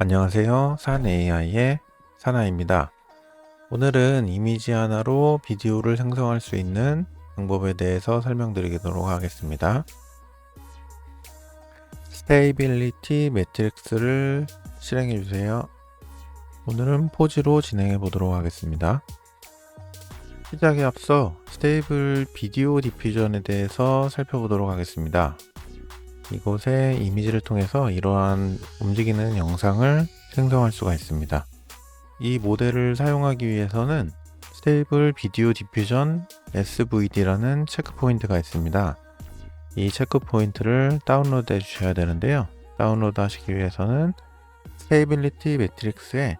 안녕하세요. 산 AI의 사나입니다. 오늘은 이미지 하나로 비디오를 생성할 수 있는 방법에 대해서 설명드리도록 하겠습니다. 스테이빌리티 매트릭스를 실행해 주세요. 오늘은 포즈로 진행해 보도록 하겠습니다. 시작에 앞서 스테이블 비디오 디퓨전에 대해서 살펴보도록 하겠습니다. 이곳에 이미지를 통해서 이러한 움직이는 영상을 생성할 수가 있습니다. 이 모델을 사용하기 위해서는 스테이블 비디오 디퓨전 SVD라는 체크 포인트가 있습니다. 이 체크 포인트를 다운로드 해 주셔야 되는데요. 다운로드 하시기 위해서는 스테이빌리티 매트릭스에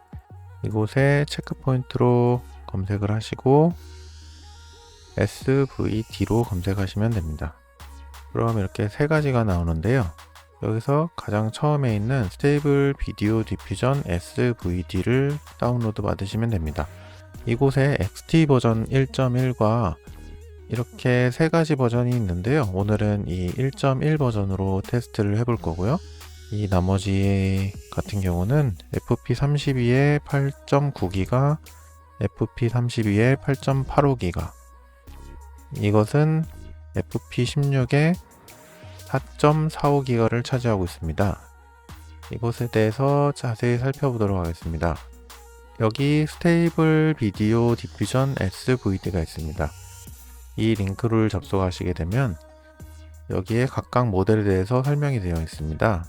이곳에 체크 포인트로 검색을 하시고 SVD로 검색하시면 됩니다. 그럼 이렇게 세 가지가 나오는데요. 여기서 가장 처음에 있는 스테이블 비디오 디퓨전 SVD를 다운로드 받으시면 됩니다. 이곳에 XT 버전 1.1과 이렇게 세 가지 버전이 있는데요. 오늘은 이 1.1 버전으로 테스트를 해볼 거고요. 이 나머지 같은 경우는 FP32에 8.9기가, FP32에 8.85기가, 이것은 FP16에 4.45기가를 차지하고 있습니다. 이것에 대해서 자세히 살펴보도록 하겠습니다. 여기 스테이블 비디오 디퓨전 SVD가 있습니다. 이 링크를 접속하시게 되면 여기에 각각 모델에 대해서 설명이 되어 있습니다.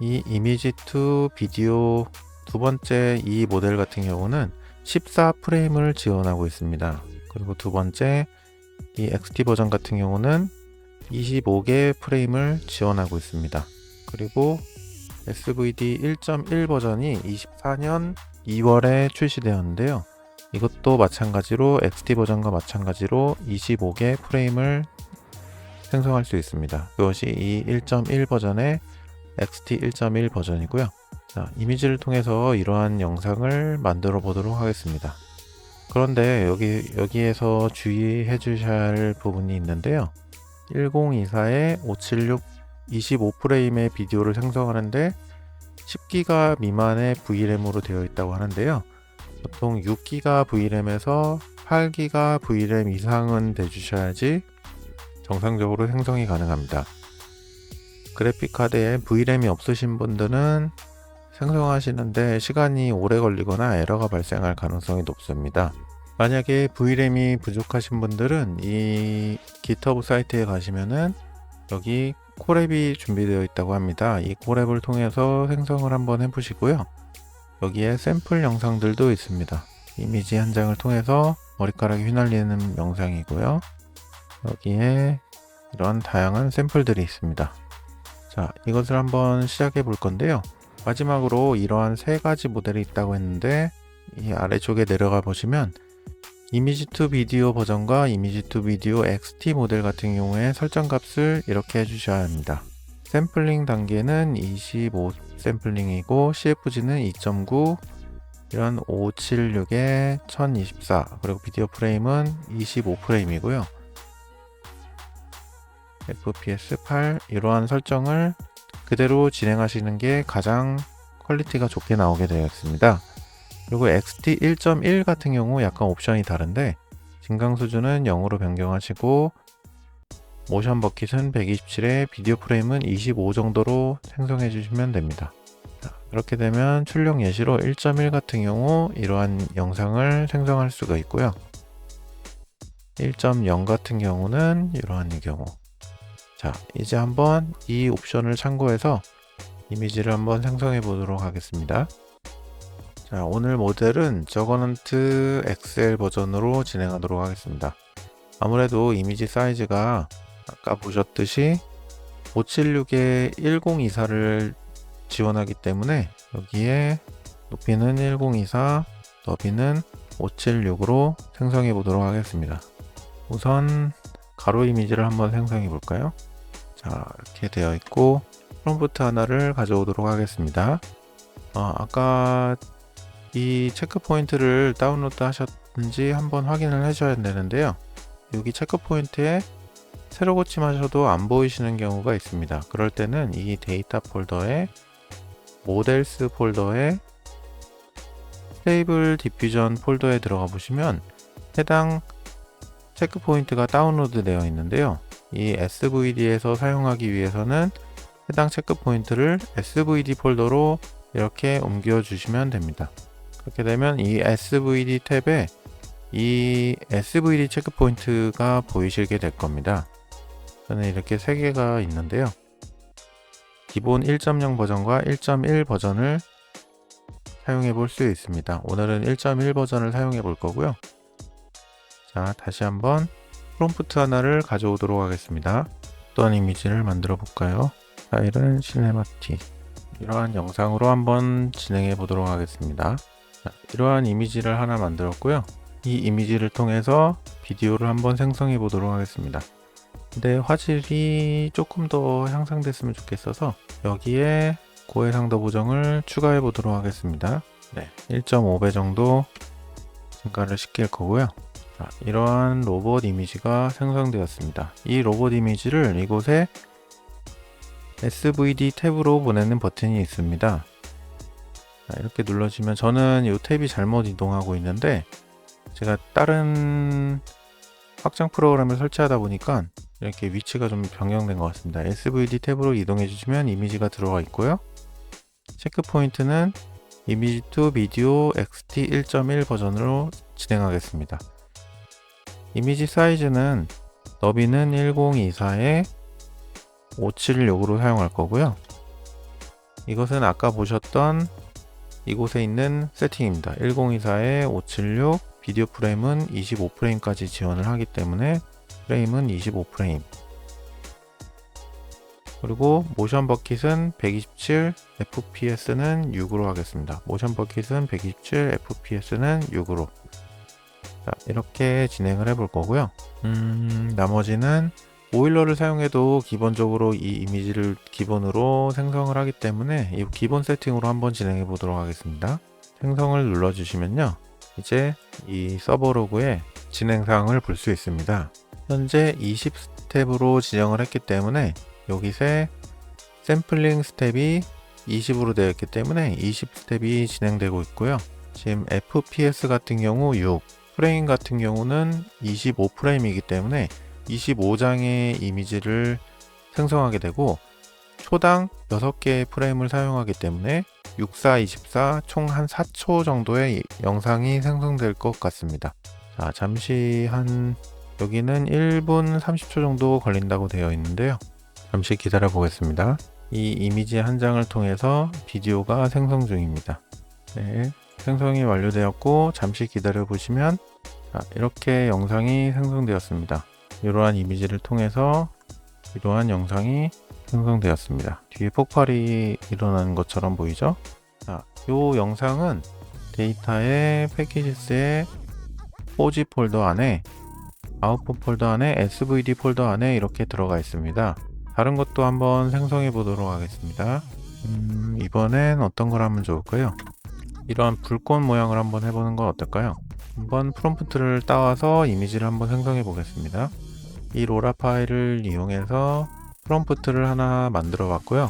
이 이미지 투 비디오 두 번째 이 모델 같은 경우는 14프레임을 지원하고 있습니다. 그리고 두 번째 이 XT 버전 같은 경우는 25개 프레임을 지원하고 있습니다. 그리고 SVD 1.1 버전이 24년 2월에 출시되었는데요. 이것도 마찬가지로 XT 버전과 마찬가지로 25개 프레임을 생성할 수 있습니다. 그것이 이 1.1 버전의 XT 1.1 버전이고요. 자, 이미지를 통해서 이러한 영상을 만들어 보도록 하겠습니다. 그런데 여기에서 주의해 주셔야 할 부분이 있는데요. 1024에 576 25프레임의 비디오를 생성하는데 10기가 미만의 VRAM으로 되어 있다고 하는데요. 보통 6기가 VRAM에서 8기가 VRAM 이상은 돼주셔야지 정상적으로 생성이 가능합니다. 그래픽카드에 VRAM이 없으신 분들은 생성하시는데 시간이 오래 걸리거나 에러가 발생할 가능성이 높습니다. 만약에 VRAM이 부족하신 분들은 이 GitHub 사이트에 가시면은 여기 콜앱이 준비되어 있다고 합니다. 이 콜앱을 통해서 생성을 한번 해보시고요. 여기에 샘플 영상들도 있습니다. 이미지 한 장을 통해서 머리카락이 휘날리는 영상이고요. 여기에 이런 다양한 샘플들이 있습니다. 자, 이것을 한번 시작해 볼 건데요. 마지막으로 이러한 세 가지 모델이 있다고 했는데 이 아래쪽에 내려가 보시면 이미지 투 비디오 버전과 이미지 투 비디오 XT 모델 같은 경우에 설정 값을 이렇게 해주셔야 합니다. 샘플링 단계는 25 샘플링이고 CFG는 2.9, 이런 576에 1024, 그리고 비디오 프레임은 25프레임이고요. FPS 8, 이러한 설정을 그대로 진행하시는 게 가장 퀄리티가 좋게 나오게 되어 있습니다. 그리고 XT 1.1 같은 경우 약간 옵션이 다른데 진강 수준은 0으로 변경하시고 모션 버킷은 127에 비디오 프레임은 25 정도로 생성해 주시면 됩니다. 자, 그렇게 되면 출력 예시로 1.1 같은 경우 이러한 영상을 생성할 수가 있고요. 1.0 같은 경우는 이러한 경우. 자, 이제 한번 이 옵션을 참고해서 이미지를 한번 생성해 보도록 하겠습니다. 자, 오늘 모델은 저거넌트 XL 버전으로 진행하도록 하겠습니다. 아무래도 이미지 사이즈가 아까 보셨듯이 576에 1024를 지원하기 때문에 여기에 높이는 1024, 너비는 576으로 생성해 보도록 하겠습니다. 우선 가로 이미지를 한번 생성해 볼까요? 자, 이렇게 되어 있고 프롬프트 하나를 가져오도록 하겠습니다. 아까 이 체크 포인트를 다운로드 하셨는지 한번 확인을 해줘야 되는데요. 여기 체크 포인트에 새로 고침하셔도 안 보이시는 경우가 있습니다. 그럴 때는 이 데이터 폴더에 모델스 폴더에 스테이블 디퓨전 폴더에 들어가 보시면 해당 체크 포인트가 다운로드 되어 있는데요. 이 SVD에서 사용하기 위해서는 해당 체크 포인트를 SVD 폴더로 이렇게 옮겨 주시면 됩니다. 그렇게 되면 이 SVD 탭에 이 SVD 체크 포인트가 보이시게 될 겁니다. 저는 이렇게 3개가 있는데요. 기본 1.0 버전과 1.1 버전을 사용해 볼 수 있습니다. 오늘은 1.1 버전을 사용해 볼 거고요. 자, 다시 한번 프롬프트 하나를 가져오도록 하겠습니다. 어떤 이미지를 만들어 볼까요? 파일은 시네마틱. 이러한 영상으로 한번 진행해 보도록 하겠습니다. 자, 이러한 이미지를 하나 만들었고요. 이 이미지를 통해서 비디오를 한번 생성해 보도록 하겠습니다. 근데 화질이 조금 더 향상됐으면 좋겠어서 여기에 고해상도 보정을 추가해 보도록 하겠습니다. 1.5배 정도 증가를 시킬 거고요. 자, 이러한 로봇 이미지가 생성되었습니다. 이 로봇 이미지를 이곳에 SVD 탭으로 보내는 버튼이 있습니다. 자, 이렇게 눌러주면 저는 이 탭이 잘못 이동하고 있는데 제가 다른 확장 프로그램을 설치하다 보니까 이렇게 위치가 좀 변경된 것 같습니다. SVD 탭으로 이동해 주시면 이미지가 들어가 있고요. 체크 포인트는 이미지 to 비디오 XT 1.1 버전으로 진행하겠습니다. 이미지 사이즈는 너비는 1024에 576으로 사용할 거고요. 이것은 아까 보셨던 이곳에 있는 세팅입니다. 1024에 576, 비디오 프레임은 25프레임까지 지원을 하기 때문에 프레임은 25프레임. 그리고 모션 버킷은 127, FPS는 6으로 하겠습니다. 모션 버킷은 127, FPS는 6으로. 자, 이렇게 진행을 해 볼 거고요. 나머지는 오일러를 사용해도 기본적으로 이 이미지를 기본으로 생성을 하기 때문에 이 기본 세팅으로 한번 진행해 보도록 하겠습니다. 생성을 눌러 주시면요. 이제 이 서버 로그의 진행 사항을 볼 수 있습니다. 현재 20 스텝으로 지정을 했기 때문에 여기서 샘플링 스텝이 20으로 되어 있기 때문에 20 스텝이 진행되고 있고요. 지금 FPS 같은 경우 6, 프레임 같은 경우는 25프레임이기 때문에 25장의 이미지를 생성하게 되고 초당 6개의 프레임을 사용하기 때문에 64, 24, 총 한 4초 정도의 영상이 생성될 것 같습니다. 자, 잠시 여기는 1분 30초 정도 걸린다고 되어 있는데요. 잠시 기다려 보겠습니다. 이 이미지 한 장을 통해서 비디오가 생성 중입니다. 네, 생성이 완료되었고 잠시 기다려 보시면 이렇게 영상이 생성되었습니다. 이러한 이미지를 통해서 이러한 영상이 생성되었습니다. 뒤에 폭발이 일어나는 것처럼 보이죠? 자, 이 영상은 데이터의 패키지스의 4G 폴더 안에 아웃풋 폴더 안에 SVD 폴더 안에 이렇게 들어가 있습니다. 다른 것도 한번 생성해 보도록 하겠습니다. 이번엔 어떤 걸 하면 좋을까요? 이러한 불꽃 모양을 한번 해보는 건 어떨까요? 한번 프롬프트를 따와서 이미지를 한번 생성해 보겠습니다. 이 로라 파일을 이용해서 프롬프트를 하나 만들어 봤고요.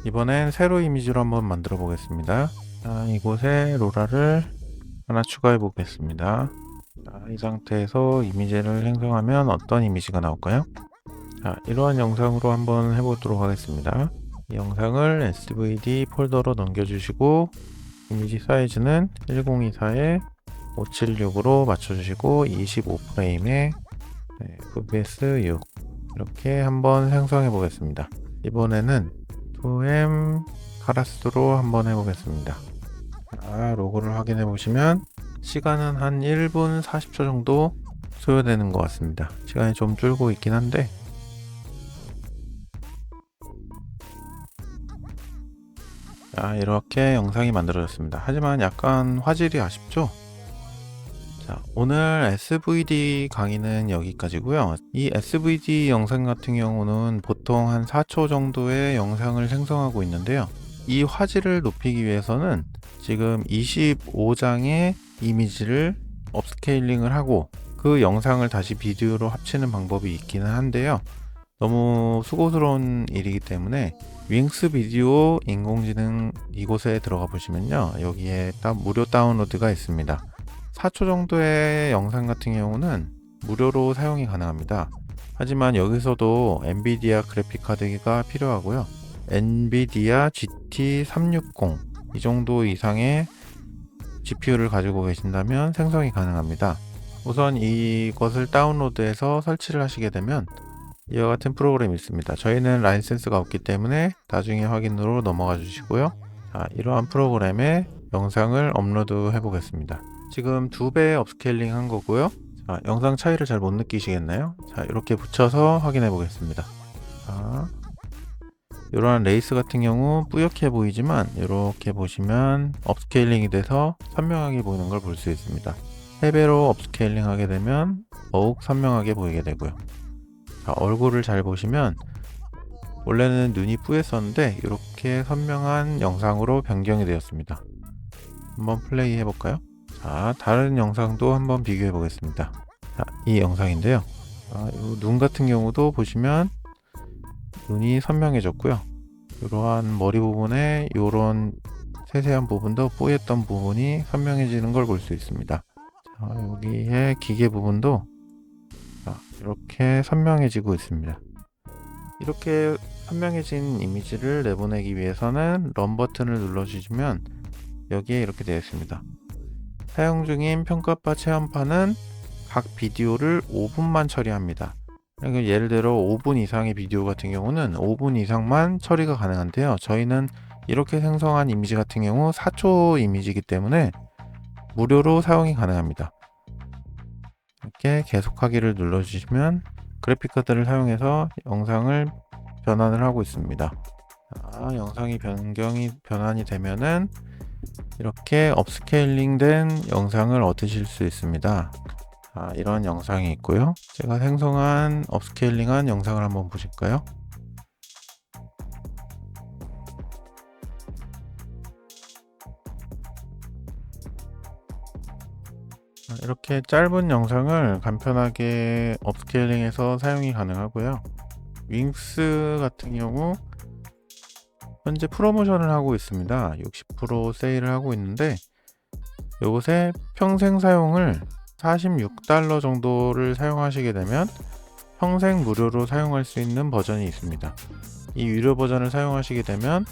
이번엔 세로 이미지로 한번 만들어 보겠습니다. 자, 이곳에 로라를 하나 추가해 보겠습니다. 자, 이 상태에서 이미지를 생성하면 어떤 이미지가 나올까요? 자, 이러한 영상으로 한번 해보도록 하겠습니다. 이 영상을 SVD 폴더로 넘겨주시고 이미지 사이즈는 1024에 576으로 맞춰주시고 25프레임에 FPS 6 이렇게 한번 생성해 보겠습니다. 이번에는 2M 카라스로 한번 해보겠습니다. 로고를 확인해 보시면 시간은 한 1분 40초 정도 소요되는 것 같습니다. 시간이 좀 줄고 있긴 한데 이렇게 영상이 만들어졌습니다. 하지만 약간 화질이 아쉽죠? 자, 오늘 SVD 강의는 여기까지고요. 이 SVD 영상 같은 경우는 보통 한 4초 정도의 영상을 생성하고 있는데요. 이 화질을 높이기 위해서는 지금 25장의 이미지를 업스케일링을 하고 그 영상을 다시 비디오로 합치는 방법이 있기는 한데요. 너무 수고스러운 일이기 때문에 윙스 비디오 인공지능 이곳에 들어가 보시면요, 여기에 무료 다운로드가 있습니다. 4초 정도의 영상 같은 경우는 무료로 사용이 가능합니다. 하지만 여기서도 엔비디아 그래픽 카드가 필요하고요, 엔비디아 GT360 이 정도 이상의 GPU를 가지고 계신다면 생성이 가능합니다. 우선 이것을 다운로드해서 설치를 하시게 되면 이와 같은 프로그램이 있습니다. 저희는 라이센스가 없기 때문에 나중에 확인으로 넘어가 주시고요. 자, 이러한 프로그램에 영상을 업로드 해 보겠습니다. 지금 2배 업스케일링 한 거고요. 자, 영상 차이를 잘 못 느끼시겠나요? 자, 이렇게 붙여서 확인해 보겠습니다. 자, 이러한 레이스 같은 경우 뿌옇게 보이지만 이렇게 보시면 업스케일링이 돼서 선명하게 보이는 걸 볼 수 있습니다. 3배로 업스케일링 하게 되면 더욱 선명하게 보이게 되고요. 자, 얼굴을 잘 보시면 원래는 눈이 뿌였었는데 이렇게 선명한 영상으로 변경이 되었습니다. 한번 플레이 해볼까요? 자, 다른 영상도 한번 비교해 보겠습니다. 자, 이 영상인데요. 이 눈 같은 경우도 보시면 눈이 선명해졌고요. 이러한 머리 부분에 이런 세세한 부분도 뿌였던 부분이 선명해지는 걸 볼 수 있습니다. 자, 여기에 기계 부분도 이렇게 선명해지고 있습니다. 이렇게 선명해진 이미지를 내보내기 위해서는 런 버튼을 눌러주시면 여기에 이렇게 되어 있습니다. 사용 중인 평가파 체험판은 각 비디오를 5분만 처리합니다. 그러니까 예를 들어 5분 이상의 비디오 같은 경우는 5분 이상만 처리가 가능한데요. 저희는 이렇게 생성한 이미지 같은 경우 4초 이미지이기 때문에 무료로 사용이 가능합니다. 이렇게 계속하기를 눌러주시면 그래픽카드를 사용해서 영상을 변환을 하고 있습니다. 자, 영상이 변환이 되면은 이렇게 업스케일링 된 영상을 얻으실 수 있습니다. 자, 이런 영상이 있고요. 제가 생성한 업스케일링한 영상을 한번 보실까요? 이렇게 짧은 영상을 간편하게 업스케일링해서 사용이 가능하고요. 윙스 같은 경우 현재 프로모션을 하고 있습니다. 60% 세일을 하고 있는데 이곳에 평생 사용을 $46 정도를 사용하시게 되면 평생 무료로 사용할 수 있는 버전이 있습니다. 이 유료 버전을 사용하시게 되면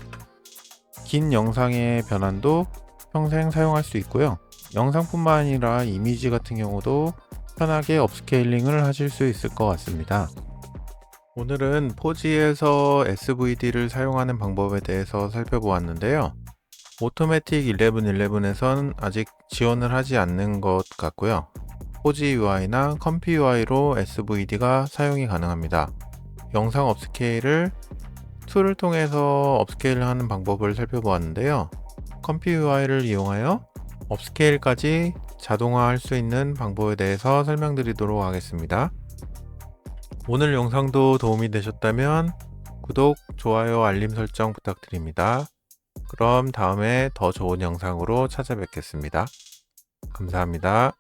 긴 영상의 변환도 평생 사용할 수 있고요. 영상뿐만 아니라 이미지 같은 경우도 편하게 업스케일링을 하실 수 있을 것 같습니다. 오늘은 포지에서 SVD를 사용하는 방법에 대해서 살펴보았는데요. 오토매틱 1111에선 아직 지원을 하지 않는 것 같고요. 포지 UI나 컴피 UI로 SVD가 사용이 가능합니다. 영상 업스케일을 툴을 통해서 업스케일을 하는 방법을 살펴보았는데요. 컴피 UI를 이용하여 업스케일까지 자동화할 수 있는 방법에 대해서 설명드리도록 하겠습니다. 오늘 영상도 도움이 되셨다면 구독, 좋아요, 알림 설정 부탁드립니다. 그럼 다음에 더 좋은 영상으로 찾아뵙겠습니다. 감사합니다.